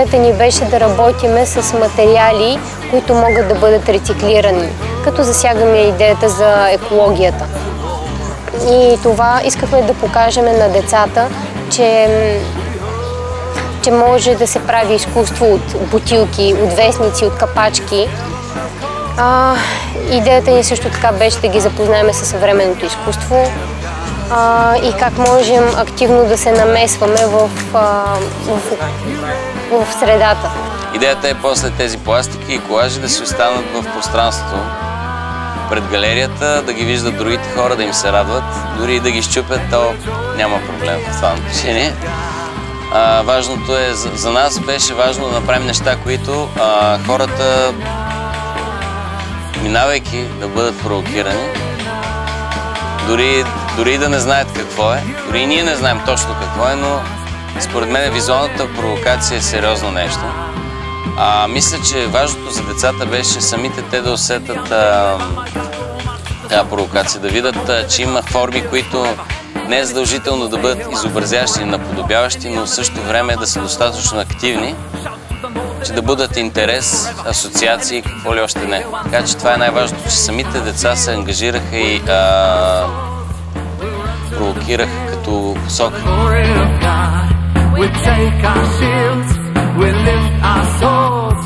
идеята ни беше да работиме с материали, които могат да бъдат рециклирани, като засягаме идеята за екологията. И това искахме да покажем на децата, че може да се прави изкуство от бутилки, от вестници, от капачки. Идеята ни също така беше да ги запознаем със съвременното изкуство и как можем активно да се намесваме в средата. Идеята е после тези пластики и колажи да си останат в пространството пред галерията, да ги виждат другите хора, да им се радват. Дори и да ги счупят, то няма проблем в това отношение. Важното е, за нас беше важно да направим неща, които хората, минавайки, да бъдат провокирани. Дори да не знаят какво е, дори и ние не знаем точно какво е, но според мен визуалната провокация е сериозно нещо. Мисля, че важното за децата беше самите те да усетят тази провокация, да видят, че има форми, които не е задължително да бъдат изобразящи и наподобяващи, но в същото време да са достатъчно активни, че да будат интерес, асоциации и какво ли още не. Така че това е най-важното, че самите деца се ангажираха и провокираха като посока. We take our shields, we lift our swords.